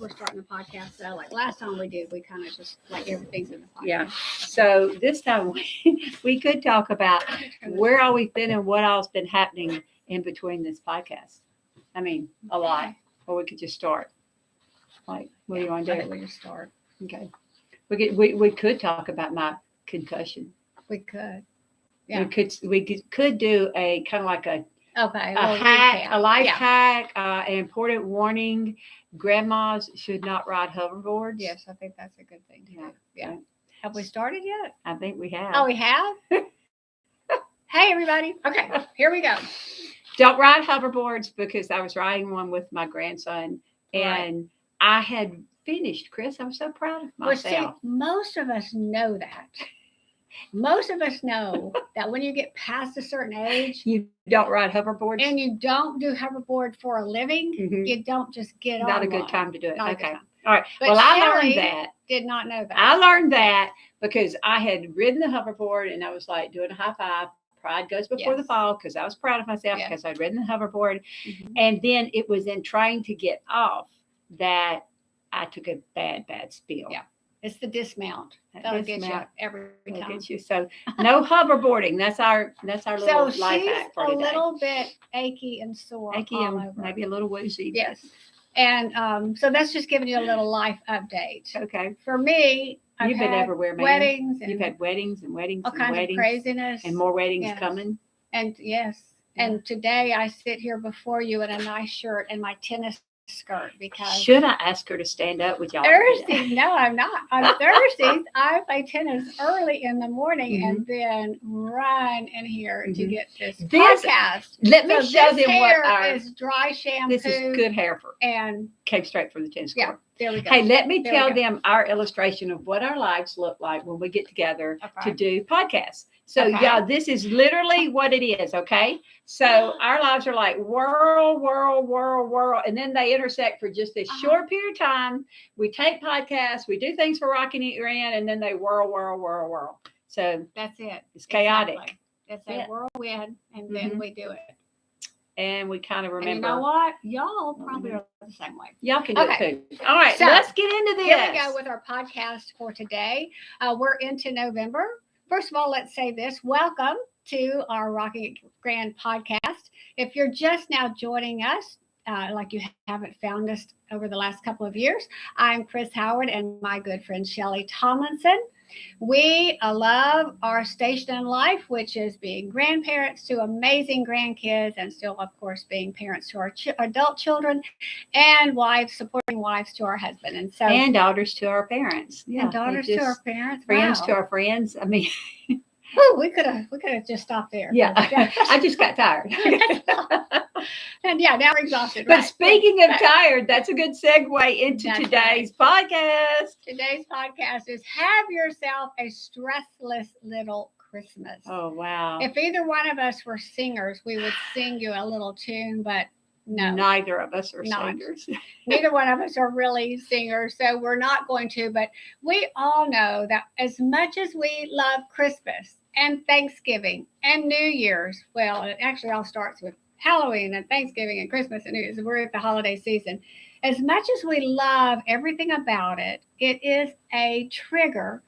we're starting the podcast. So like last time we did, we kind of just like everything's in the podcast. Yeah. So this time we could talk about where all we've been and what all's been happening in between this podcast. I mean, a lot. Or we could just start. Like, what do you want to do? We just start. Okay. We could talk about my concussion. We could. Yeah. We could do a kind of like a hack, a life hack, an important warning. Grandmas should not ride hoverboards. Yes, I think that's a good thing to do. Yeah. Have we started yet? I think we have. Oh, we have? Hey, everybody. Okay, here we go. Don't ride hoverboards because I was riding one with my grandson and I had finished, Chris. I was so proud of myself. Well, see, most of us know that. Most of us know that when you get past a certain age, you don't ride hoverboards and you don't do hoverboard for a living. Mm-hmm. You don't just get on. Not a good time to do it. Not okay. All right. But well, Shellie I learned that. Did not know that. I learned that because I had ridden the hoverboard and I was like doing a high five. Pride goes before the fall because I was proud of myself because I'd ridden the hoverboard. Mm-hmm. And then it was in trying to get off that I took a bad spill. Yeah. It's the dismount. That'll get you every time. Get you. So no hoverboarding. That's our little life hack for today. A little bit achy and sore. Achy and over. Maybe a little woozy. Yes. And so that's just giving you a little life update. Okay. For me, You've been everywhere, man. Weddings. You've had weddings and weddings all and kinds weddings. Of craziness. And more weddings coming. And and today I sit here before you in a nice shirt and my tennis skirt because. Should I ask her to stand up with y'all? Thursdays? No, I'm not. On Thursdays, I play tennis early in the morning and then run in here to get this podcast. Let me show them what our is dry shampoo. This is good hair for and came straight from the tennis court. There we go. Hey, let me tell them our illustration of what our lives look like when we get together to do podcasts. So, yeah, this is literally what it is, okay? So our lives are like whirl, whirl, whirl, whirl, and then they intersect for just this short period of time. We take podcasts, we do things for Rocky and Iran, and then they whirl, whirl, whirl, whirl. So that's it. It's chaotic. Exactly. It's a whirlwind, and then we do it. And we kind of remember. And you know what? Y'all probably are the same way. Y'all can do it too. All right, so let's get into this. Here we go with our podcast for today. We're into November. First of all, let's say this. Welcome to our Rocky Grand podcast. If you're just now joining us, like you haven't found us over the last couple of years, I'm Chrys Howard and my good friend Shellie Tomlinson. We love our station in life, which is being grandparents to amazing grandkids and still, of course, being parents to our adult children and supporting wives to our husband. And daughters to our parents. Yeah, and daughters to our parents. Friends to our friends. I mean, we could have just stopped there. Yeah, I just got tired. And now we're exhausted. But speaking of tired, that's a good segue into today's podcast. Today's podcast is Have Yourself a Stressless Little Christmas. Oh, wow. If either one of us were singers, we would sing you a little tune, but no. Neither of us are singers. Neither one of us are really singers, so we're not going to. But we all know that as much as we love Christmas and Thanksgiving and New Year's, well, it actually all starts with Halloween and Thanksgiving and Christmas and New Year's. We're at the holiday season. As much as we love everything about it, it is a trigger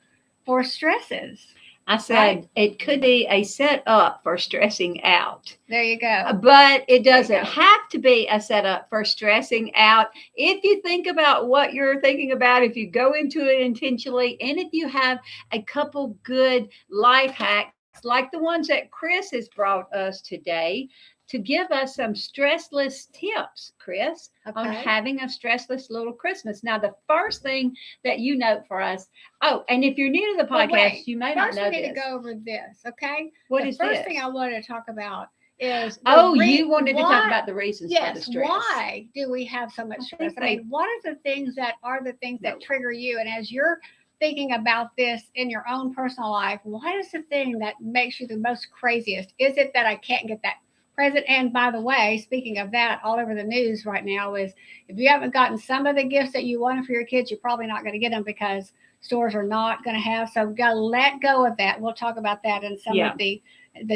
for stresses. I said it could be a setup for stressing out. There you go. But it doesn't have to be a setup for stressing out. If you think about what you're thinking about, if you go into it intentionally, and if you have a couple good life hacks like the ones that Chrys has brought us today, to give us some stressless tips, Chrys, on having a stressless little Christmas. Now, the first thing that you note for us, and if you're new to the podcast, you may not know this. First, we need to go over this, okay? What is this? The first thing I wanted to talk about is... you wanted to talk about the reasons for the stress. Why do we have so much stress? I mean, what are the things that trigger you? And as you're thinking about this in your own personal life, what is the thing that makes you the most craziest? Is it that I can't get that present? And by the way, speaking of that, all over the news right now is if you haven't gotten some of the gifts that you wanted for your kids, you're probably not going to get them because stores are not going to have. So we've got to let go of that. We'll talk about that in some of the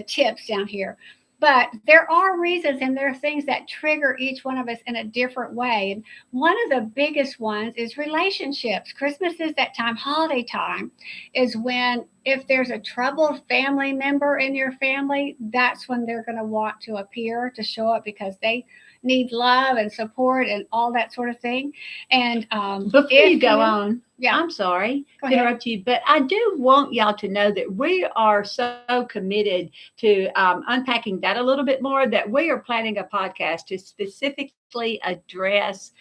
tips down here. But there are reasons and there are things that trigger each one of us in a different way. And one of the biggest ones is relationships. Christmas is that time, holiday time is when, if there's a troubled family member in your family, that's when they're going to want to appear, to show up, because they need love and support and all that sort of thing. And Before you go on, yeah, I'm sorry go to ahead. interrupt you, but I do want y'all to know that we are so committed to unpacking that a little bit more, that we are planning a podcast to specifically address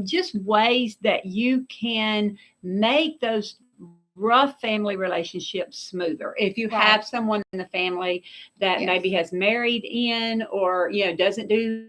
just ways that you can make those rough family relationships smoother. If you Right. have someone in the family that Yes. maybe has married in, or doesn't do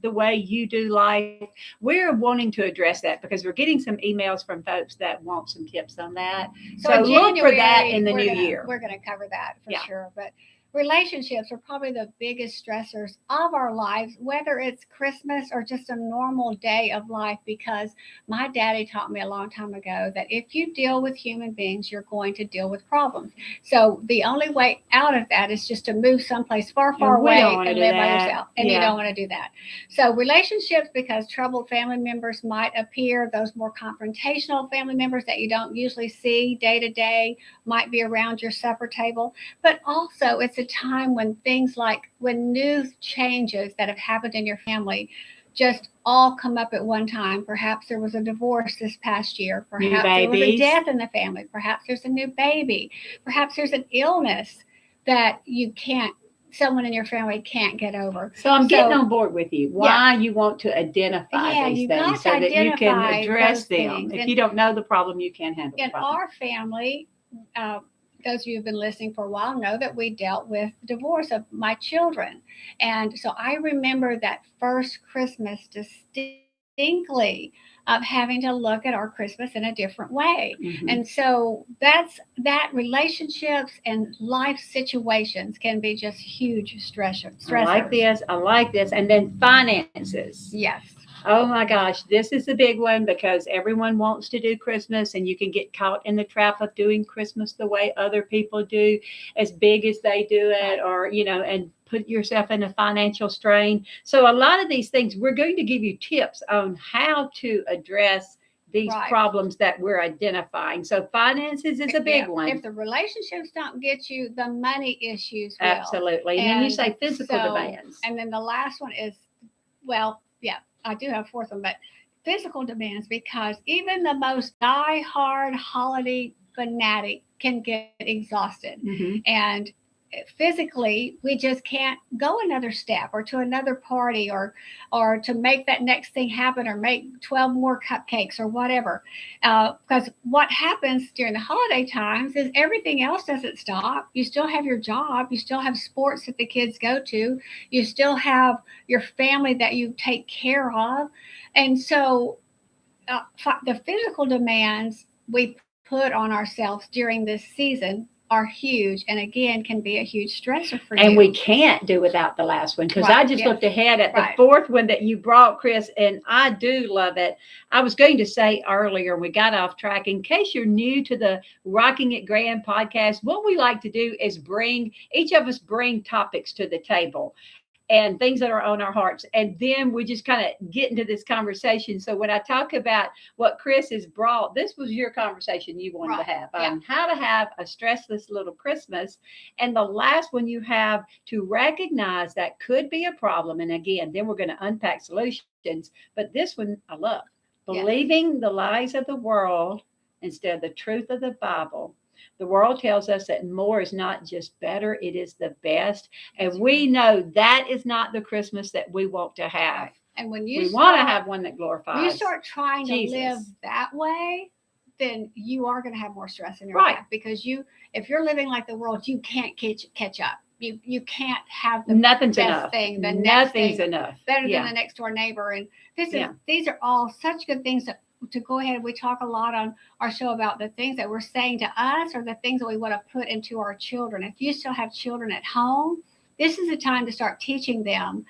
the way you do life, we're wanting to address that because we're getting some emails from folks that want some tips on that. So in look for that January, in the we're new gonna year. we're gonna cover that for Yeah. sure. But relationships are probably the biggest stressors of our lives, whether it's Christmas or just a normal day of life. Because my daddy taught me a long time ago that if you deal with human beings, you're going to deal with problems. So the only way out of that is just to move someplace far, far And we away don't want to and do live by that. yourself. And you Yeah. don't want to do that. So relationships, because troubled family members might appear, those more confrontational family members that you don't usually see day to day might be around your supper table. But also, it's a time when things like when new changes that have happened in your family just all come up at one time. Perhaps there was a divorce this past year. New Perhaps there was a babies. death in the family. Perhaps there's a new baby. Perhaps there's an illness that someone in your family can't get over. So I'm getting on board with you. Why you want to identify these you got things to so that you can identify address those them. things. If And you don't know the problem, you can't handle the in problem. our family, those of you who've been listening for a while know that we dealt with the divorce of my children. And so I remember that first Christmas distinctly, of having to look at our Christmas in a different way. Mhm. And so that relationships and life situations can be just huge stressors. I like this. And then finances. Yes. Oh my gosh, this is a big one because everyone wants to do Christmas, and you can get caught in the trap of doing Christmas the way other people do, as big as they do it, or, and put yourself in a financial strain. So a lot of these things, we're going to give you tips on how to address these problems that we're identifying. So finances is a big one. If the relationships don't get you, the money issues will. Absolutely. And then you say physical demands. And then the last one is, I do have a fourth one, but physical demands, because even the most die-hard holiday fanatic can get exhausted. Mm-hmm. And physically, we just can't go another step or to another party or to make that next thing happen or make 12 more cupcakes or whatever. Because what happens during the holiday times is everything else doesn't stop. You still have your job. You still have sports that the kids go to. You still have your family that you take care of. And so the physical demands we put on ourselves during this season are huge, and again can be a huge stressor for you. And we can't do without the last one, because I just looked ahead at the fourth one that you brought, Chrys, and I do love it. I was going to say earlier, we got off track. In case you're new to the Rocking It Grand podcast, what we like to do is each of us bring topics to the table and things that are on our hearts. And then we just kind of get into this conversation. So when I talk about what Chrys has brought, this was your conversation you wanted to have on how to have a stressless little Christmas. And the last one, you have to recognize that could be a problem. And again, then we're going to unpack solutions. But this one I love. Believing the lies of the world instead of the truth of the Bible. The world tells us that more is not just better, it is the best. And we know that is not the Christmas that we want to have. And when we want to have one that glorifies when you start trying Jesus. To live that way, then you are going to have more stress in your life, because if you're living like the world, you can't catch up. You can't have the Nothing's best enough. thing. Nothing's enough. Better than the next door neighbor. And these are all such good things to go ahead. We talk a lot on our show about the things that we're saying to us or the things that we want to put into our children. If you still have children at home, this is the time to start teaching them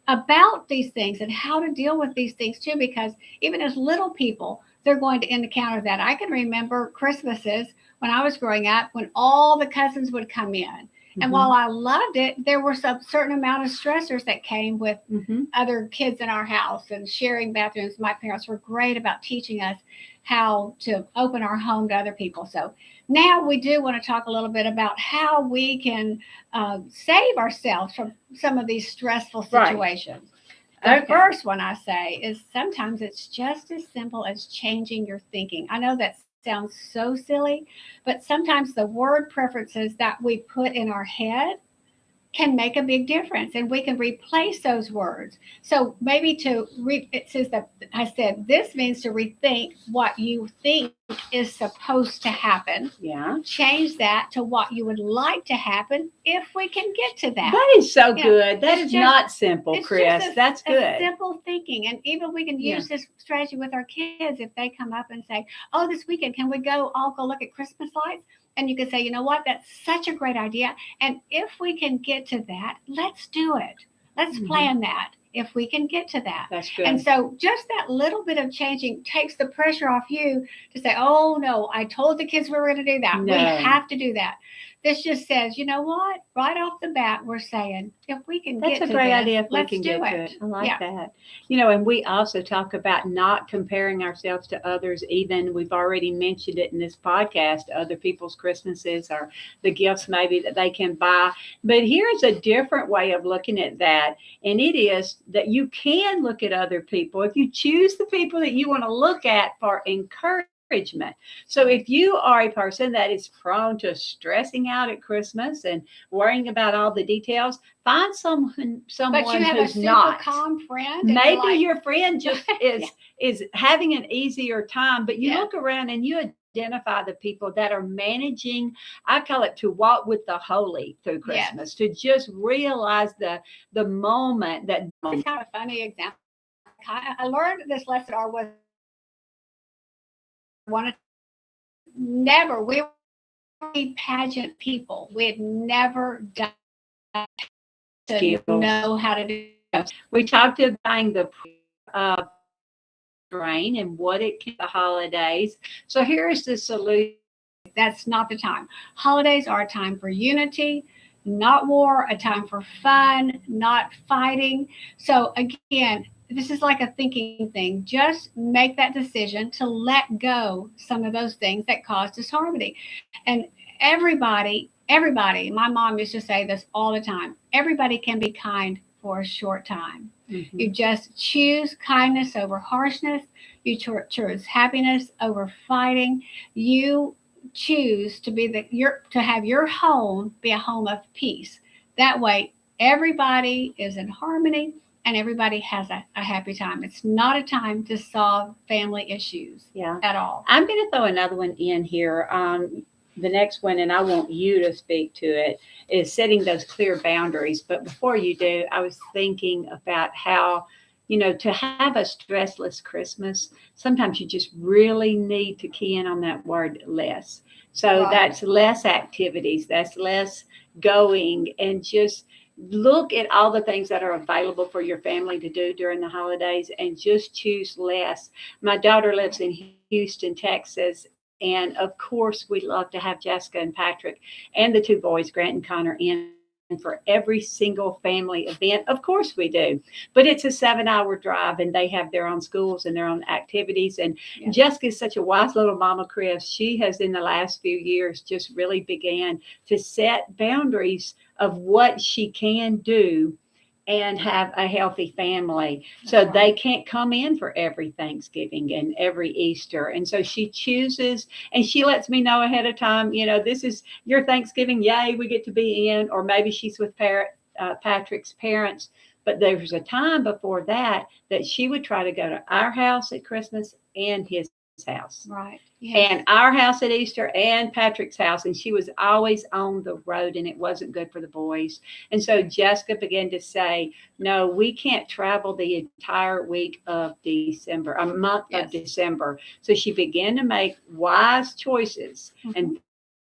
about these things and how to deal with these things too, because even as little people, they're going to encounter that. I can remember Christmases when I was growing up when all the cousins would come in And while I loved it, there were some certain amount of stressors that came with other kids in our house and sharing bathrooms. My parents were great about teaching us how to open our home to other people. So now we do want to talk a little bit about how we can save ourselves from some of these stressful situations. The first one I say is sometimes it's just as simple as changing your thinking. I know that sounds so silly, but sometimes the word preferences that we put in our head can make a big difference, and we can replace those words. So maybe it says that I said this means to rethink what you think is supposed to happen. Yeah. Change that to what you would like to happen if we can get to that. That is so good. That is not simple, Chrys. That's good. Simple thinking. And even we can use this strategy with our kids if they come up and say, oh, this weekend, can we all go look at Christmas lights? And you can say, you know what, that's such a great idea. And if we can get to that, let's do it. Let's plan that if we can get to that. That's good. And so just that little bit of changing takes the pressure off you to say, oh, no, I told the kids we were going to do that. No. We have to do that. This just says, you know what? Right off the bat, we're saying, if we can get to That's a great idea if we let's can do get it. to it. I like that. And we also talk about not comparing ourselves to others. Even we've already mentioned it in this podcast, other people's Christmases or the gifts maybe that they can buy. But here's a different way of looking at that. And it is that you can look at other people if you choose the people that you want to look at for encouragement. So if you are a person that is prone to stressing out at Christmas and worrying about all the details, find someone but you have who's a super not. Calm friend. Maybe your friend just is having an easier time, but you look around and you identify the people that are managing, I call it to walk with the holy through Christmas, to just realize the moment that. It's kind of a funny example. I learned this lesson or was we were pageant people. We had never done to know how to do it. We talked about buying the drain and what it can the holidays. So here's the solution. That's not the time. Holidays are a time for unity, not war, a time for fun, not fighting. So again, this is like a thinking thing. Just make that decision to let go some of those things that cause disharmony. And everybody, my mom used to say this all the time, everybody can be kind for a short time. You just choose kindness over harshness. You choose happiness over fighting. You choose to to have your home be a home of peace. That way, everybody is in harmony and everybody has a happy time. It's not a time to solve family issues at all. I'm going to throw another one in here. The next one, and I want you to speak to it, is setting those clear boundaries. But before you do, I was thinking about how, to have a stressless Christmas, sometimes you just really need to key in on that word less. So that's less activities, that's less going, and just look at all the things that are available for your family to do during the holidays and just choose less. My daughter lives in Houston, Texas. And of course, we love to have Jessica and Patrick and the two boys, Grant and Connor, in for every single family event. Of course we do. But it's a 7-hour drive and they have their own schools and their own activities. And Jessica is such a wise little mama, Chrys. She has in the last few years just really began to set boundaries of what she can do and have a healthy family. So they can't come in for every Thanksgiving and every Easter. And so she chooses, and she lets me know ahead of time, this is your Thanksgiving. Yay, we get to be in. Or maybe she's with Patrick's parents. But there's a time before that she would try to go to our house at Christmas and his house. Right. Yes. And our house at Easter and Patrick's house. And she was always on the road and it wasn't good for the boys. And so Jessica began to say, no, we can't travel the entire week of December, a month of December. So she began to make wise choices. And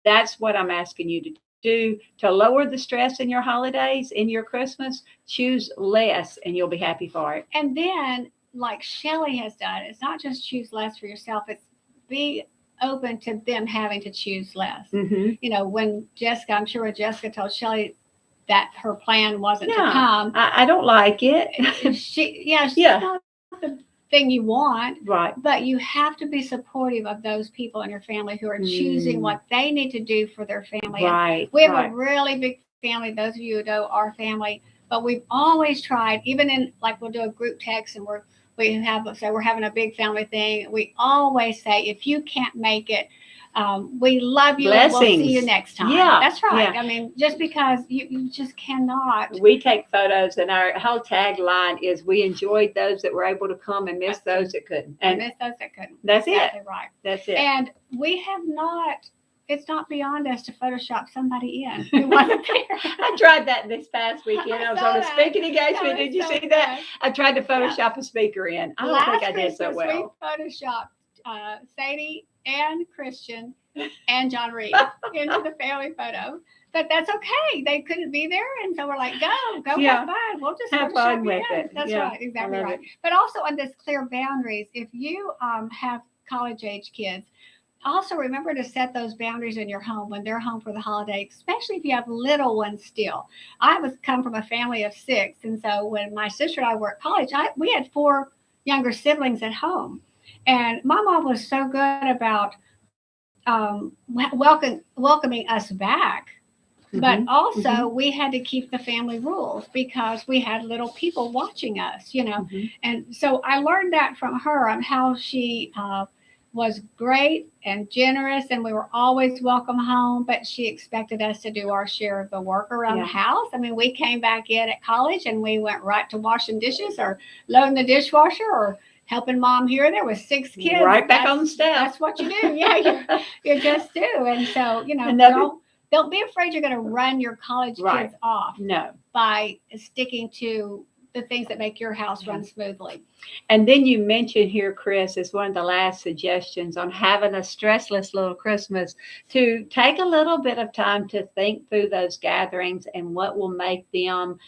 that's what I'm asking you to do to lower the stress in your holidays, in your Christmas. Choose less and you'll be happy for it. And then, like Shellie has done, it's not just choose less for yourself, it's be open to them having to choose less. Mm-hmm. When Jessica, I'm sure Jessica told Shellie that her plan wasn't to Yeah, come. I don't like it. She's Yeah. not the thing you want, Right. but you have to be supportive of those people in your family who are choosing what they need to do for their family. Right. We have right. a really big family. Those of you who know our family, but we've always tried, even in like we'll do a group text and we're having a big family thing. We always say, if you can't make it, we love you and we'll see you next time. Yeah, that's right. yeah. I mean, just because you just cannot. We take photos, and our whole tagline is, we enjoyed those that were able to come and miss those that couldn't. And miss those that couldn't. That's exactly it. Right. That's it. And we have not, it's not beyond us to Photoshop somebody in who wasn't there. I tried that this past weekend. I was on a speaking engagement. Did you see that? I tried to Photoshop a speaker in. I don't think I did so well. We Photoshopped Sadie and Christian and John Reed into the family photo. But that's okay. They couldn't be there. And so we're like, go have fun. We'll just have fun with it. That's right. Exactly right. But also on this clear boundaries, if you have college age kids, also remember to set those boundaries in your home when they're home for the holiday, especially if you have little ones still. I was come from a family of 6. And so when my sister and I were at college, we had 4 younger siblings at home. And my mom was so good about welcoming us back. But also we had to keep the family rules because we had little people watching us, And so I learned that from her on how she was great and generous, and we were always welcome home, but she expected us to do our share of the work around the house. I mean, we came back in at college and we went right to washing dishes or loading the dishwasher or helping mom here. There was 6 kids. Right back on the step. That's what you do. Yeah, you just do. And so, don't be afraid you're going to run your college kids off. No. By sticking to the things that make your house run smoothly. And then you mentioned here, Chrys, as one of the last suggestions on having a stressless little Christmas, to take a little bit of time to think through those gatherings and what will make them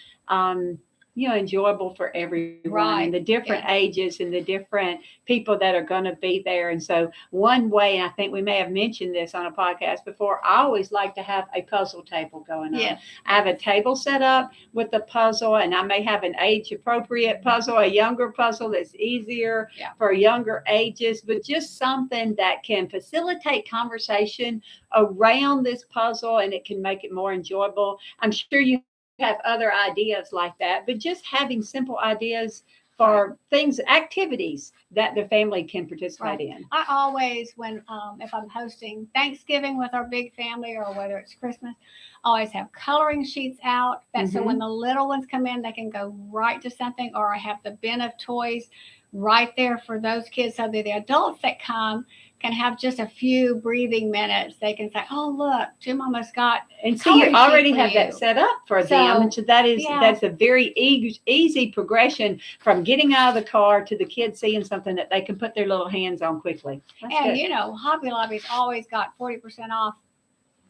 enjoyable for everyone, and the different ages and the different people that are going to be there. And so one way, and I think we may have mentioned this on a podcast before, I always like to have a puzzle table going on. I have a table set up with the puzzle, and I may have an age appropriate puzzle, a younger puzzle that's easier for younger ages, but just something that can facilitate conversation around this puzzle, and it can make it more enjoyable. I'm sure you have other ideas like that, but just having simple ideas for things, activities that the family can participate in. I always, if I'm hosting Thanksgiving with our big family or whether it's Christmas, I always have coloring sheets out so when the little ones come in, they can go right to something, or I have the bin of toys right there for those kids so that the adults that come can have just a few breathing minutes. They can say, oh, look, Jim almost got. And so you already have that set up for them. And so that's a very easy progression from getting out of the car to the kids seeing something that they can put their little hands on quickly. That's good. Hobby Lobby's always got 40% off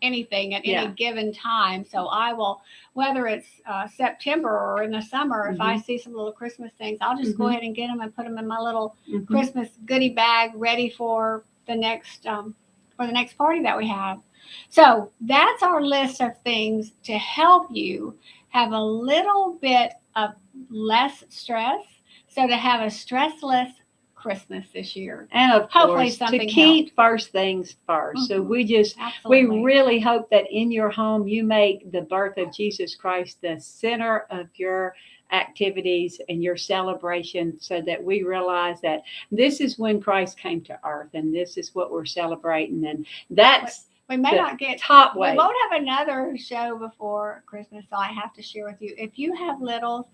anything at any given time. So I will, whether it's September or in the summer, if I see some little Christmas things, I'll just go ahead and get them and put them in my little Christmas goodie bag ready for the next party that we have. So that's our list of things to help you have a little bit of less stress. So to have a stressless Christmas this year, and of hopefully course something to keep helped. First things first. So we really hope that in your home you make the birth of Jesus Christ the center of your activities and your celebration, so that we realize that this is when Christ came to earth, and this is what we're celebrating, and that's we may not get top way. We won't have another show before Christmas, so I have to share with you, if you have littles,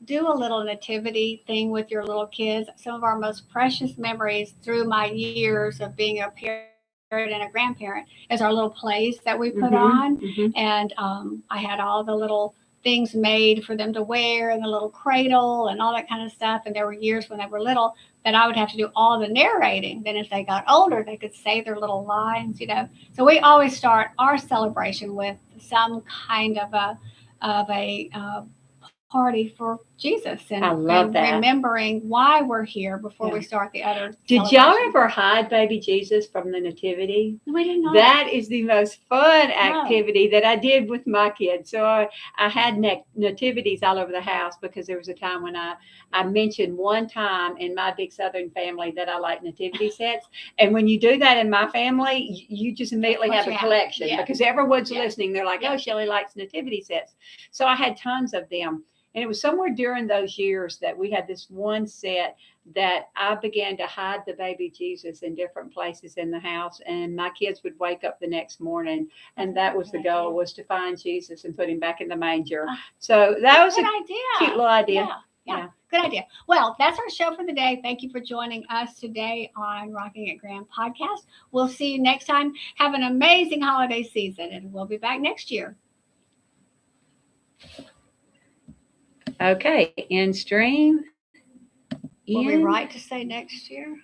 do a little nativity thing with your little kids. Some of our most precious memories through my years of being a parent and a grandparent is our little plays that we put on. And I had all the little things made for them to wear, and the little cradle and all that kind of stuff. And there were years when they were little that I would have to do all the narrating. Then as they got older, they could say their little lines, So we always start our celebration with some kind of a party for Jesus I love and that. remembering why we're here before we Yeah. start the other. Did y'all celebration. ever hide baby Jesus from the nativity? We did not. That is the most fun activity that I did with my kids. So I had nativities all over the house because there was a time when I mentioned one time in my big Southern family that I like nativity sets. And when you do that in my family, you just immediately have a collection because everyone's listening. They're like, oh, Shellie likes nativity sets. So I had tons of them. And it was somewhere during those years that we had this one set that I began to hide the baby Jesus in different places in the house. And my kids would wake up the next morning, and that was the goal, was to find Jesus and put him back in the manger. So that was a cute little idea. Yeah. Good idea. Well, that's our show for the day. Thank you for joining us today on Rocking It Grand podcast. We'll see you next time. Have an amazing holiday season, and we'll be back next year. Okay, in stream. Were we right to say next year?